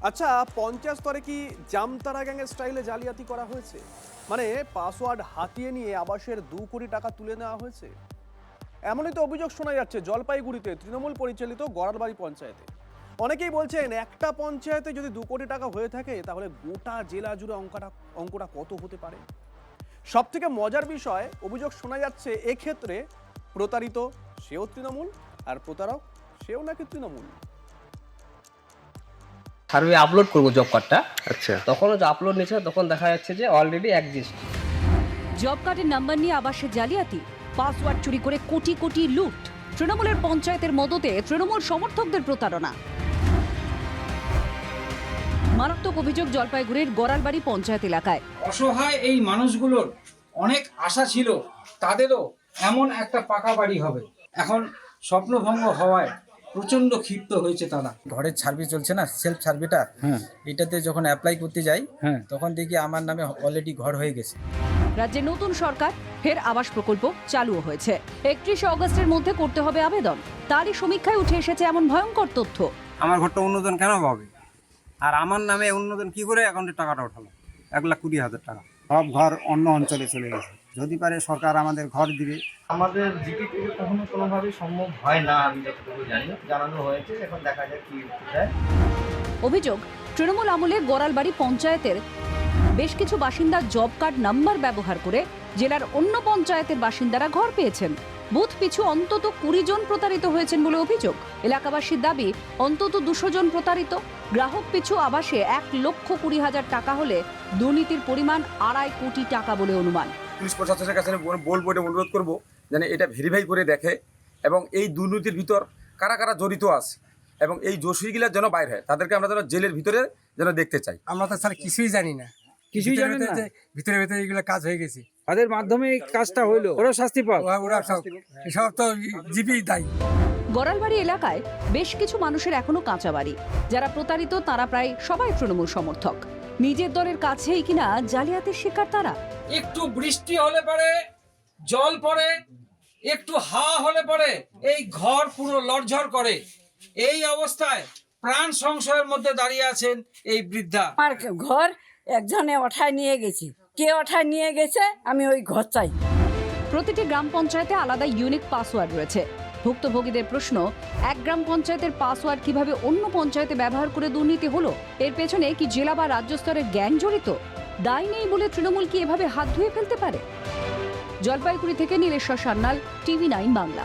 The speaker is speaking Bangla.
আচ্ছা, পঞ্চায়েত স্তরে কি জামতারা গ্যাংয়ের স্টাইলে জালিয়াতি করা হয়েছে? মানে পাসওয়ার্ড হাতিয়ে নিয়ে আবাসের 2 কোটি টাকা তুলে নেওয়া হয়েছে। এমনই তো অভিযোগ শোনা যাচ্ছে জলপাইগুড়িতে তৃণমূল পরিচালিত গড়ালবাড়ি পঞ্চায়েতে। অনেকেই বলছেন একটা পঞ্চায়েতে যদি 2 কোটি টাকা হয়ে থাকে তাহলে গোটা জেলা জুড়ে অঙ্কটা কত হতে পারে। সব থেকে মজার বিষয়, অভিযোগ শোনা যাচ্ছে এক্ষেত্রে প্রতারিত সেও তৃণমূল আর প্রতারক সেও নাকি তৃণমূল। সার্ভে আপলোড করবো জব কার্ডটা, আচ্ছা, তখন আপলোড নিচ্ছে, তখন দেখা যাচ্ছে যে অলরেডি এক্সিস্ট। জব কার্ডের নাম্বার নিয়ে আবাসের জালিয়াতি, পাসওয়ার্ড চুরি করে কোটি কোটি লুট, তৃণমূলের পঞ্চায়েতের মদতে তৃণমূল সমর্থকদের প্রতারণা। মারাত্মক অভিযোগ জলপাইগুড়ির গড়ালবাড়ি পঞ্চায়েত এলাকায়। অসহায় এই মানুষগুলোর অনেক আশা ছিল তাদেরও এমন একটা পাকা বাড়ি হবে, এখন স্বপ্নভঙ্গ হওয়ায় প্রচন্ড ক্ষিপ্ত হয়েছে তারা। ঘরের সার্ভিস চলছে না, সেলফ সার্ভেটা, এটাতে যখন অ্যাপ্লাই করতে যাই তখন দেখি আমার নামে অলরেডি ঘর হয়ে গেছে। রাজ্যে নতুন সরকার, ফের আবাস প্রকল্প চালুও হয়েছে। 31 আগস্টের মধ্যে করতে হবে আবেদন। তারই সমীক্ষায় উঠে এসেছে এমন ভয়ঙ্কর তথ্য। আমার ঘরটা উন্নয়ন কেন পাবে, আর আমার নামে উন্নয়ন কি করে অ্যাকাউন্টে টাকাটা ওঠালো? 1,20,000 টাকা। সব ঘর অন্য অঞ্চলে চলে গেছে। যদি পারে সরকার আমাদের ঘর দিবে। আমাদের জিপি থেকে কখনো কোনোভাবেই সম্ভব হয় না, আমি যতটুকু জানি। জানানো হয়েছে, এখন দেখা যাক কি হয়। অভিযোগ, তৃণমূল আমলে গড়ালবাড়ি পঞ্চায়েতের বেশ কিছু বাসিন্দা জব কার্ড নাম্বার ব্যবহার করে জেলার অন্য পঞ্চায়েতের বাসিন্দারা ঘর পেয়েছেন। বুথ পিছু অন্তত 20 জন প্রতারিত হয়েছেন বলে অভিযোগ। এলাকাবাসীর দাবি অন্তত 200 জন প্রতারিত। গ্রাহক পিছু আবাসে 1,20,000 টাকা হলে দুর্নীতির পরিমাণ 2.5 কোটি টাকা বলে অনুমান। পুলিশ প্রশাসনের কাছে বলবো, এটা অনুরোধ করবো যেন এটা ভেরিফাই করে দেখে এবং এই দুর্নীতির ভিতর কারা কারা জড়িত আছে এবং এই দোষীগুলা যেন বাইর হয়, তাদেরকে আমরা যেন জেলের ভিতরে যেন দেখতে চাই। আমরা তো স্যার কিছুই জানি না, কিছুই জানেন না, ভিতরে ভিতরে এগুলো কাজ হয়ে গেছে। তাদের মাধ্যমে এই কাজটা হইলো, ওরা শাস্তি পাক। ওরা সব তো জিপি দায়ী। গড়ালবাড়ি এলাকায় বেশ কিছু মানুষের এখনো কাঁচা বাড়ি। যারা প্রতারিত তারা প্রায় সবাই তৃণমূল সমর্থক। নিজের দলের কাছেই কিনা জালিয়াতির শিকার তারা। একটু বৃষ্টি হলে পরে জল পড়ে, একটু হাওয়া হলে পরে এই ঘর পুরো লড়ঝড় করে। এই অবস্থায় প্রাণ সংশয়ের মধ্যে দাঁড়িয়ে আছেন এই বৃদ্ধা। আমার ঘর একজনে ওঠায় নিয়ে গেছি, কে ওঠায় নিয়ে গেছে, আমি ওই ঘর চাই। প্রতিটি গ্রাম পঞ্চায়েতে আলাদা ইউনিক পাসওয়ার্ড রয়েছে। ভুক্তভোগীদের প্রশ্ন, এক গ্রাম পঞ্চায়েতের পাসওয়ার্ড কিভাবে অন্য পঞ্চায়েতে ব্যবহার করে দুর্নীতি হলো? এর পেছনে কি জেলা বা রাজ্য স্তরের গ্যাং জড়িত? দায় নেই বলে তৃণমূল কি এভাবে হাত ধুয়ে ফেলতে পারে? জলপাইগুড়ি থেকে নীলেশ্বর সান্যাল, TV9 বাংলা।